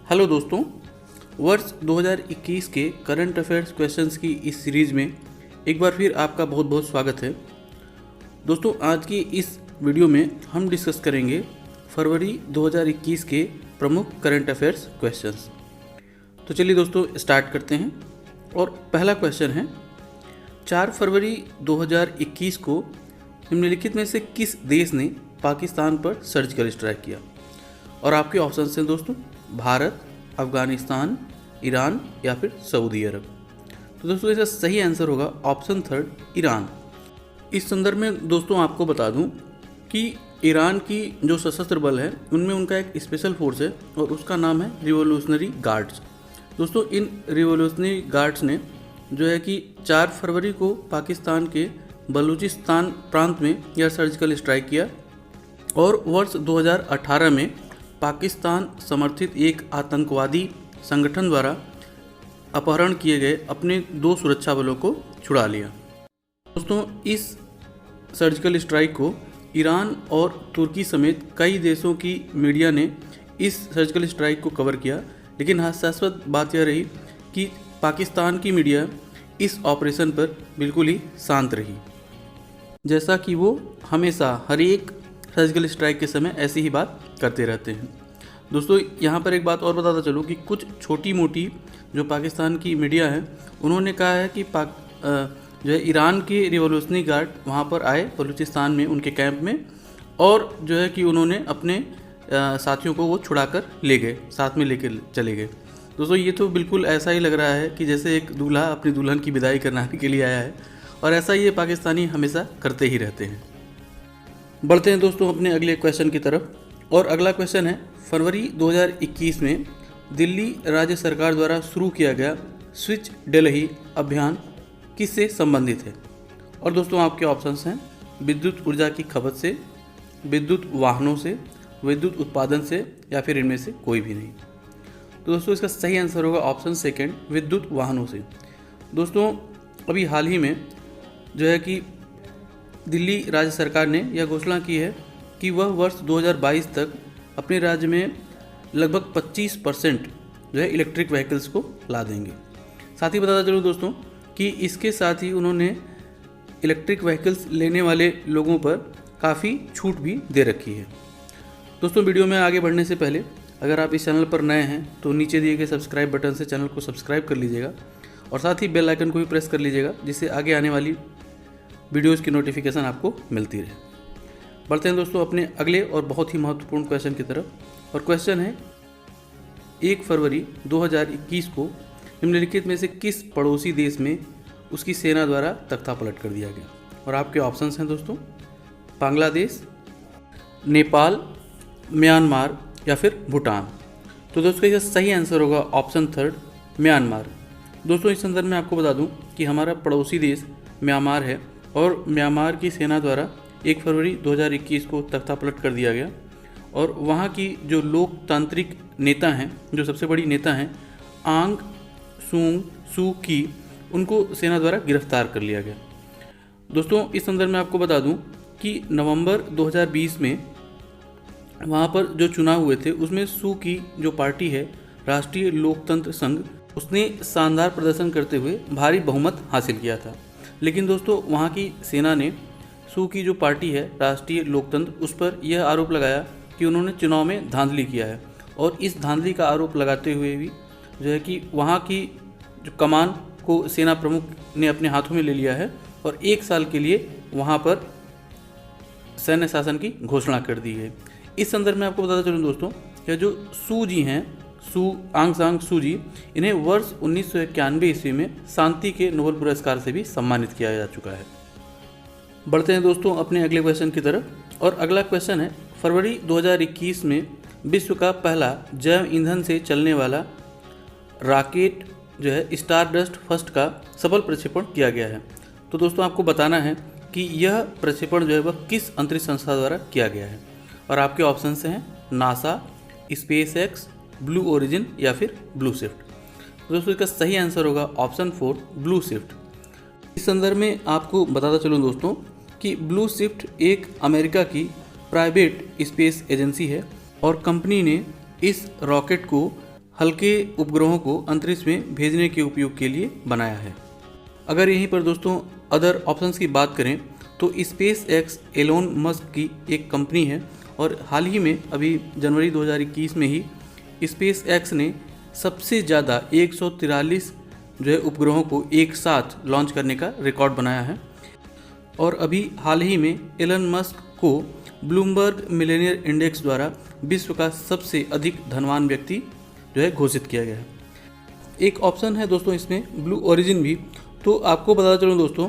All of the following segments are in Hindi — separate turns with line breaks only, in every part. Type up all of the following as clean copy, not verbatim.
हेलो दोस्तों, वर्ष 2021 के करंट अफेयर्स क्वेश्चंस की इस सीरीज़ में एक बार फिर आपका बहुत बहुत स्वागत है। दोस्तों, आज की इस वीडियो में हम डिस्कस करेंगे फरवरी 2021 के प्रमुख करंट अफेयर्स क्वेश्चंस। तो चलिए दोस्तों स्टार्ट करते हैं। और पहला क्वेश्चन है, 4 फरवरी 2021 को निम्नलिखित में से किस देश ने पाकिस्तान पर सर्जिकल स्ट्राइक किया? और आपके ऑप्शन हैं दोस्तों, भारत, अफगानिस्तान, ईरान या फिर सऊदी अरब। तो दोस्तों इसका सही आंसर होगा ऑप्शन थर्ड, ईरान। इस संदर्भ में दोस्तों आपको बता दूं कि ईरान की जो सशस्त्र बल है उनमें उनका एक स्पेशल फोर्स है और उसका नाम है रिवोल्यूशनरी गार्ड्स। दोस्तों इन रिवोल्यूशनरी गार्ड्स ने जो है कि 4 फरवरी को पाकिस्तान के बलूचिस्तान प्रांत में यह सर्जिकल स्ट्राइक किया और वर्ष 2018 में पाकिस्तान समर्थित एक आतंकवादी संगठन द्वारा अपहरण किए गए अपने 2 सुरक्षा बलों को छुड़ा लिया। दोस्तों इस सर्जिकल स्ट्राइक को ईरान और तुर्की समेत कई देशों की मीडिया ने इस सर्जिकल स्ट्राइक को कवर किया, लेकिन हास्यास्पद बात यह रही कि पाकिस्तान की मीडिया इस ऑपरेशन पर बिल्कुल ही शांत रही, जैसा कि वो हमेशा हर एक सर्जिकल स्ट्राइक के समय ऐसी ही बात करते रहते हैं। दोस्तों यहाँ पर एक बात और बताता चलूँ कि कुछ छोटी मोटी जो पाकिस्तान की मीडिया है उन्होंने कहा है कि जो है ईरान के रिवोल्यूशनरी गार्ड वहाँ पर आए बलूचिस्तान में उनके कैंप में और जो है कि उन्होंने अपने साथियों को वो छुड़ा कर ले गए, साथ में लेके चले गए। दोस्तों ये तो बिल्कुल ऐसा ही लग रहा है कि जैसे एक दूल्हा अपनी दुल्हन की विदाई कराने के लिए आया है, और ऐसा ये पाकिस्तानी हमेशा करते ही रहते हैं। बढ़ते हैं दोस्तों अपने अगले क्वेश्चन की तरफ। और अगला क्वेश्चन है, फरवरी 2021 में दिल्ली राज्य सरकार द्वारा शुरू किया गया स्विच दिल्ली अभियान किससे संबंधित है? और दोस्तों आपके ऑप्शंस हैं, विद्युत ऊर्जा की खपत से, विद्युत वाहनों से, विद्युत उत्पादन से या फिर इनमें से कोई भी नहीं। तो दोस्तों इसका सही आंसर होगा ऑप्शन सेकंड, विद्युत वाहनों से। दोस्तों अभी हाल ही में जो है कि दिल्ली राज्य सरकार ने यह घोषणा की है कि वह वर्ष 2022 तक अपने राज्य में लगभग 25% जो है इलेक्ट्रिक व्हीकल्स को ला देंगे। साथ ही बताता चलूँ दोस्तों कि इसके साथ ही उन्होंने इलेक्ट्रिक व्हीकल्स लेने वाले लोगों पर काफ़ी छूट भी दे रखी है। दोस्तों वीडियो में आगे बढ़ने से पहले अगर आप इस चैनल पर नए हैं तो नीचे दिए गए सब्सक्राइब बटन से चैनल को सब्सक्राइब कर लीजिएगा और साथ ही बेल आइकन को भी प्रेस कर लीजिएगा, जिससे आगे आने वाली वीडियोज़ की नोटिफिकेशन आपको मिलती रहे। बढ़ते हैं दोस्तों अपने अगले और बहुत ही महत्वपूर्ण क्वेश्चन की तरफ। और क्वेश्चन है, 1 फरवरी 2021 को निम्नलिखित में से किस पड़ोसी देश में उसकी सेना द्वारा तख्ता पलट कर दिया गया? और आपके ऑप्शंस हैं दोस्तों, बांग्लादेश, नेपाल, म्यांमार या फिर भूटान। तो दोस्तों इसका सही आंसर होगा ऑप्शन थर्ड, म्यांमार। दोस्तों इस संदर्भ में आपको बता दूं कि हमारा पड़ोसी देश म्यांमार है और म्यांमार की सेना द्वारा 1 फरवरी 2021 को तख्ता पलट कर दिया गया और वहाँ की जो लोकतांत्रिक नेता हैं, जो सबसे बड़ी नेता हैं आंग सूंग सू की, उनको सेना द्वारा गिरफ्तार कर लिया गया। दोस्तों इस संदर्भ में आपको बता दूं कि नवंबर 2020 में वहाँ पर जो चुनाव हुए थे उसमें सू की जो पार्टी है राष्ट्रीय लोकतंत्र संघ, उसने शानदार प्रदर्शन करते हुए भारी बहुमत हासिल किया था। लेकिन दोस्तों वहाँ की सेना ने सू की जो पार्टी है राष्ट्रीय लोकतंत्र, उस पर यह आरोप लगाया कि उन्होंने चुनाव में धांधली किया है और इस धांधली का आरोप लगाते हुए भी जो है कि वहाँ की जो कमान को सेना प्रमुख ने अपने हाथों में ले लिया है और 1 साल के लिए वहाँ पर सैन्य शासन की घोषणा कर दी है। इस संदर्भ में आपको बताता चलूँ दोस्तों, यह जो सू जी हैं, आंग सान सू जी, इन्हें वर्ष 1991 ईस्वी में शांति के नोबेल पुरस्कार से भी सम्मानित किया जा चुका है। बढ़ते हैं दोस्तों अपने अगले क्वेश्चन की तरफ। और अगला क्वेश्चन है, फरवरी 2021 में विश्व का पहला जैव ईंधन से चलने वाला रॉकेट जो है स्टारडस्ट फर्स्ट का सफल प्रक्षेपण किया गया है। तो दोस्तों आपको बताना है कि यह प्रक्षेपण जो है वह किस अंतरिक्ष संस्था द्वारा किया गया है। और आपके ऑप्शन हैं, NASA, space x, blue origin या फिर ब्लू शिफ्ट। दोस्तों इसका सही आंसर होगा ऑप्शन 4, ब्लू शिफ्ट। इस संदर्भ में आपको बताता चलूँ दोस्तों कि ब्लू शिफ्ट एक अमेरिका की प्राइवेट स्पेस एजेंसी है और कंपनी ने इस रॉकेट को हल्के उपग्रहों को अंतरिक्ष में भेजने के उपयोग के लिए बनाया है। अगर यहीं पर दोस्तों अदर ऑप्शंस की बात करें तो स्पेस एक्स एलोन मस्क की एक कंपनी है और हाल ही में अभी जनवरी 2021 में ही स्पेस एक्स ने सबसे ज़्यादा 143 जो है उपग्रहों को एक साथ लॉन्च करने का रिकॉर्ड बनाया है। और अभी हाल ही में एलन मस्क को ब्लूमबर्ग मिलेनियर इंडेक्स द्वारा विश्व का सबसे अधिक धनवान व्यक्ति जो है घोषित किया गया है। एक ऑप्शन है दोस्तों इसमें ब्लू ओरिजिन भी। तो आपको बता चलूँ दोस्तों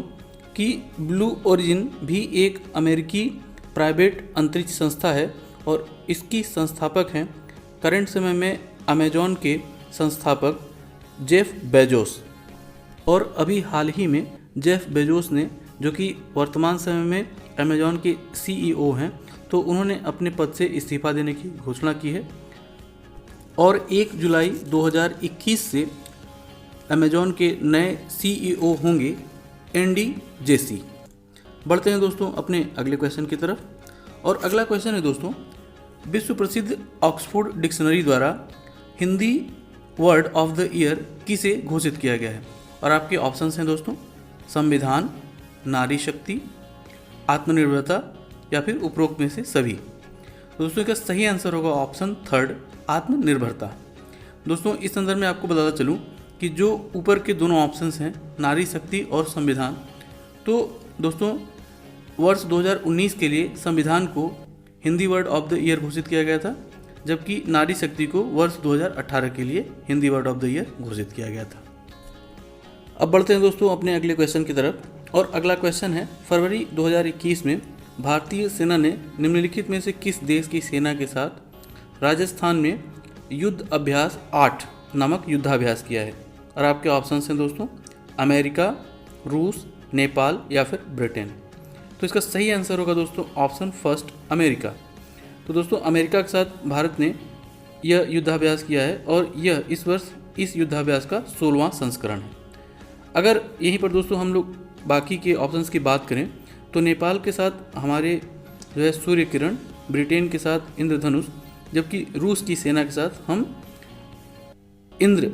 कि ब्लू ओरिजिन भी एक अमेरिकी प्राइवेट अंतरिक्ष संस्था है और इसकी संस्थापक हैं करंट समय में अमेजॉन के संस्थापक जेफ बेजोस। और अभी हाल ही में जेफ बेजोस ने, जो कि वर्तमान समय में अमेजॉन के CEO हैं, तो उन्होंने अपने पद से इस्तीफा देने की घोषणा की है और 1 जुलाई 2021 से अमेजॉन के नए CEO होंगे एंडी जेसी। बढ़ते हैं दोस्तों अपने अगले क्वेश्चन की तरफ और अगला क्वेश्चन है दोस्तों, विश्व प्रसिद्ध ऑक्सफोर्ड डिक्शनरी द्वारा Hindi word of the year किसे घोषित किया गया है। और आपके ऑप्शंस हैं दोस्तों संविधान, नारी शक्ति, आत्मनिर्भरता या फिर उपरोक्त में से सभी। दोस्तों इसका सही आंसर होगा ऑप्शन 3 आत्मनिर्भरता। दोस्तों इस संदर्भ में आपको बताता चलूँ कि जो ऊपर के दोनों ऑप्शंस हैं नारी शक्ति और संविधान, तो दोस्तों वर्ष 2019 के लिए संविधान को Hindi word of the year घोषित किया गया था, जबकि नारी शक्ति को वर्ष 2018 के लिए Hindi word of the year घोषित किया गया था। अब बढ़ते हैं दोस्तों अपने अगले क्वेश्चन की तरफ और अगला क्वेश्चन है, फरवरी 2021 में भारतीय सेना ने निम्नलिखित में से किस देश की सेना के साथ राजस्थान में युद्ध अभ्यास 8 नामक युद्धाभ्यास किया है। और आपके ऑप्शंस हैं दोस्तों अमेरिका, रूस, नेपाल या फिर ब्रिटेन। तो इसका सही आंसर होगा दोस्तों ऑप्शन 1 अमेरिका। तो दोस्तों अमेरिका के साथ भारत ने यह युद्धाभ्यास किया है और यह इस वर्ष इस युद्धाभ्यास का 16वां संस्करण है। अगर यहीं पर दोस्तों हम लोग बाकी के ऑप्शंस की बात करें तो नेपाल के साथ हमारे जो है सूर्य किरण, ब्रिटेन के साथ इंद्रधनुष, जबकि रूस की सेना के साथ हम इंद्र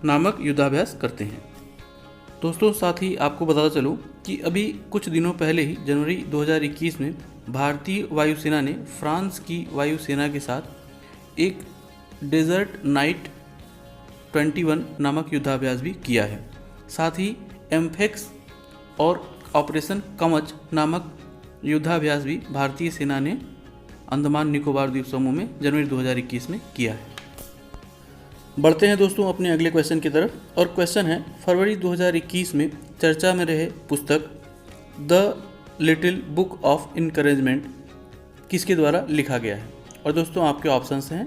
नामक युद्धाभ्यास करते हैं। दोस्तों साथ ही आपको बताता चलूँ कि अभी कुछ दिनों पहले ही जनवरी 2021 में भारतीय वायुसेना ने फ्रांस की वायुसेना के साथ एक डेजर्ट नाइट 21 नामक युद्धाभ्यास भी किया है। साथ ही एम्फेक्स और ऑपरेशन कवच नामक युद्धाभ्यास भी भारतीय सेना ने अंडमान निकोबार द्वीप समूह में जनवरी 2021 में किया है। बढ़ते हैं दोस्तों अपने अगले क्वेश्चन की तरफ और क्वेश्चन है, फरवरी 2021 में चर्चा में रहे पुस्तक the little book of encouragement किसके द्वारा लिखा गया है। और दोस्तों आपके ऑप्शंस हैं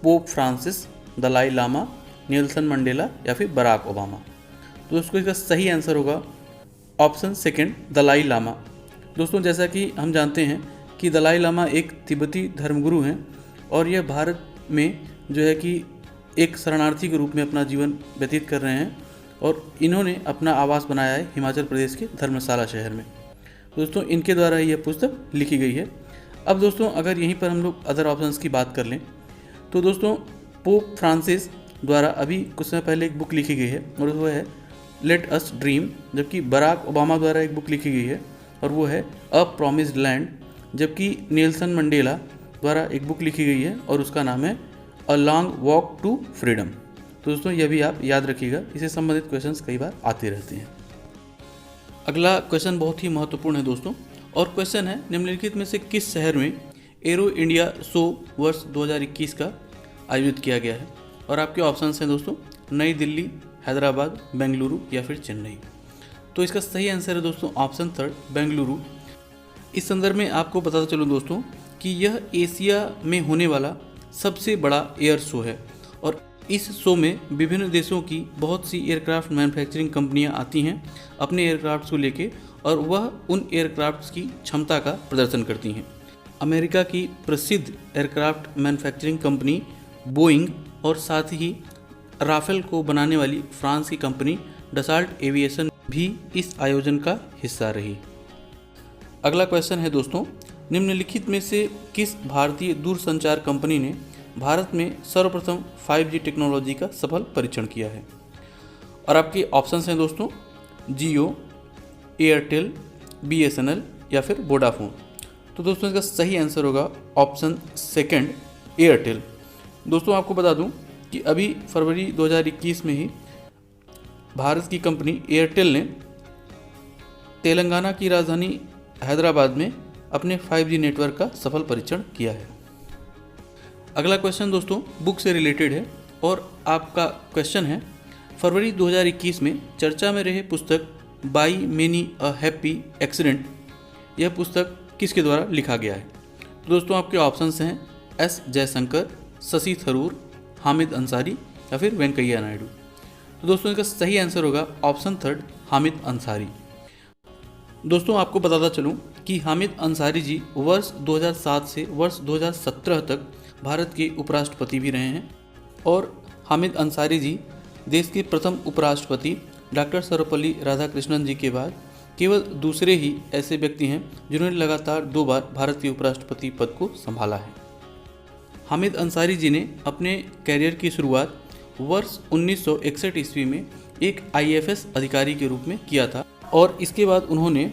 Pope Francis, Dalai Lama, Nelson Mandela या फिर बराक ओबामा। तो दोस्तों इसका सही आंसर होगा ऑप्शन 2 दलाई लामा। दोस्तों जैसा कि हम जानते हैं कि दलाई लामा एक तिब्बती धर्मगुरु हैं और यह भारत में जो है कि एक शरणार्थी के रूप में अपना जीवन व्यतीत कर रहे हैं और इन्होंने अपना आवास बनाया है हिमाचल प्रदेश के धर्मशाला शहर में। दोस्तों इनके द्वारा यह पुस्तक लिखी गई है। अब दोस्तों अगर यहीं पर हम लोग अदर ऑप्शंस की बात कर लें तो दोस्तों पोप फ्रांसिस द्वारा अभी कुछ समय पहले एक बुक लिखी गई है और वो है लेट अस ड्रीम, जबकि बराक ओबामा द्वारा एक बुक लिखी गई है और वो है अ प्रॉमिस्ड लैंड, जबकि नेल्सन मंडेला द्वारा एक बुक लिखी गई है और उसका नाम है a long walk to freedom. तो दोस्तों यह भी आप याद रखिएगा, इससे संबंधित क्वेश्चंस कई बार आते रहते हैं। अगला क्वेश्चन बहुत ही महत्वपूर्ण है दोस्तों और क्वेश्चन है, निम्नलिखित में से किस शहर में एरो इंडिया शो वर्ष 2021 का आयोजित किया गया है। और आपके ऑप्शंस हैं दोस्तों नई दिल्ली, हैदराबाद, बेंगलुरु या फिर चेन्नई। तो इसका सही आंसर है दोस्तों ऑप्शन 3 बेंगलुरु। इस संदर्भ में आपको बताता चलूँ दोस्तों कि यह एशिया में होने वाला सबसे बड़ा एयर शो है और इस शो में विभिन्न देशों की बहुत सी एयरक्राफ्ट मैन्युफैक्चरिंग कंपनियां आती हैं अपने एयरक्राफ्ट्स को लेके और वह उन एयरक्राफ्ट्स की क्षमता का प्रदर्शन करती हैं। अमेरिका की प्रसिद्ध एयरक्राफ्ट मैन्युफैक्चरिंग कंपनी बोइंग और साथ ही राफेल को बनाने वाली फ्रांस की कंपनी डसाल्ट एविएशन भी इस आयोजन का हिस्सा रही। अगला क्वेश्चन है दोस्तों, निम्नलिखित में से किस भारतीय दूरसंचार कंपनी ने भारत में सर्वप्रथम 5G टेक्नोलॉजी का सफल परीक्षण किया है? और आपके ऑप्शंस हैं दोस्तों, जियो, एयरटेल, BSNL या फिर वोडाफोन। तो दोस्तों इसका सही आंसर होगा ऑप्शन सेकंड, एयरटेल। दोस्तों आपको बता दूं कि अभी फरवरी 2021 में ही भारत की कंपनी एयरटेल ने तेलंगाना की राजधानी हैदराबाद में अपने 5G नेटवर्क का सफल परीक्षण किया है। अगला क्वेश्चन दोस्तों बुक से रिलेटेड है और आपका क्वेश्चन है, फरवरी 2021 में चर्चा में रहे पुस्तक by many a happy accident, यह पुस्तक किसके द्वारा लिखा गया है? तो दोस्तों आपके ऑप्शंस हैं S जयशंकर, शशि थरूर, हामिद अंसारी या फिर वेंकैया नायडू। तो दोस्तों इसका सही आंसर होगा ऑप्शन थर्ड, हामिद अंसारी। दोस्तों आपको बताता चलूं कि हामिद अंसारी जी वर्ष 2007 से वर्ष 2017 तक भारत के उपराष्ट्रपति भी रहे हैं और हामिद अंसारी जी देश के प्रथम उपराष्ट्रपति डॉक्टर सर्वपल्ली राधाकृष्णन जी के बाद केवल दूसरे ही ऐसे व्यक्ति हैं जिन्होंने लगातार 2 बार भारत के उपराष्ट्रपति पद को संभाला है। हामिद अंसारी जी ने अपने कैरियर की शुरुआत वर्ष 1961 ईस्वी में एक IFS अधिकारी के रूप में किया था और इसके बाद उन्होंने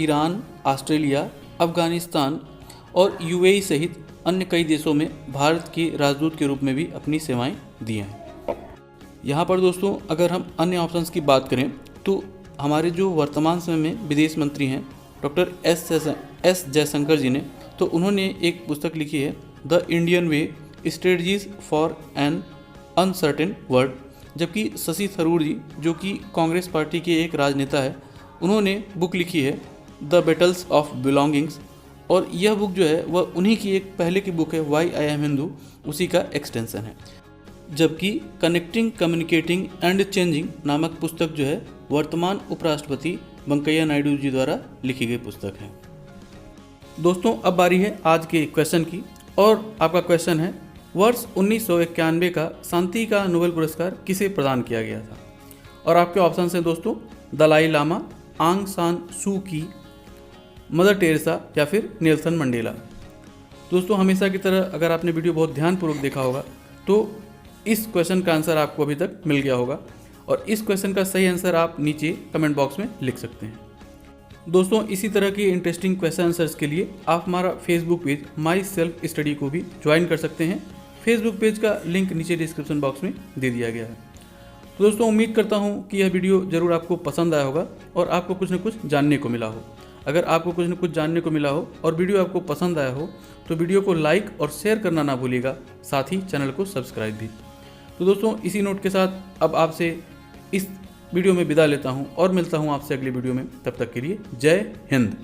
ईरान, ऑस्ट्रेलिया, अफगानिस्तान और UAE सहित अन्य कई देशों में भारत के राजदूत के रूप में भी अपनी सेवाएं दी हैं। यहाँ पर दोस्तों अगर हम अन्य ऑप्शंस की बात करें तो हमारे जो वर्तमान समय में विदेश मंत्री हैं डॉक्टर S जयशंकर जी ने, तो उन्होंने एक पुस्तक लिखी है the Indian way, strategies for an uncertain world. जबकि शशि थरूर जी जो कि कांग्रेस पार्टी के एक राजनेता है, उन्होंने बुक लिखी है द बैटल्स ऑफ बिलोंगिंग्स और यह बुक जो है वह उन्हीं की एक पहले की बुक है वाई आई एम हिंदू, उसी का एक्सटेंशन है। जबकि कनेक्टिंग, कम्युनिकेटिंग एंड चेंजिंग नामक पुस्तक जो है वर्तमान उपराष्ट्रपति वेंकैया नायडू जी द्वारा लिखी गई पुस्तक है। दोस्तों अब बारी है आज के क्वेश्चन की और आपका क्वेश्चन है, वर्ष 1991 का शांति का नोबेल पुरस्कार किसे प्रदान किया गया था? और आपके ऑप्शन हैं दोस्तों, दलाई लामा, आंग सान सू की, मदर टेरेसा या फिर नेल्सन मंडेला। दोस्तों हमेशा की तरह अगर आपने वीडियो बहुत ध्यानपूर्वक देखा होगा तो इस क्वेश्चन का आंसर आपको अभी तक मिल गया होगा और इस क्वेश्चन का सही आंसर आप नीचे कमेंट बॉक्स में लिख सकते हैं। दोस्तों इसी तरह के इंटरेस्टिंग क्वेश्चन आंसर्स के लिए आप हमारा Facebook page my self study को भी ज्वाइन कर सकते हैं। फेसबुक पेज का लिंक नीचे डिस्क्रिप्शन बॉक्स में दे दिया गया है। तो दोस्तों उम्मीद करता हूँ कि यह वीडियो ज़रूर आपको पसंद आया होगा और आपको कुछ न कुछ जानने को मिला हो। अगर आपको कुछ न कुछ जानने को मिला हो और वीडियो आपको पसंद आया हो तो वीडियो को लाइक और शेयर करना ना भूलिएगा, साथ ही चैनल को सब्सक्राइब भी। तो दोस्तों इसी नोट के साथ अब आपसे इस वीडियो में विदा लेता हूं और मिलता हूं आपसे अगली वीडियो में। तब तक के लिए जय हिंद।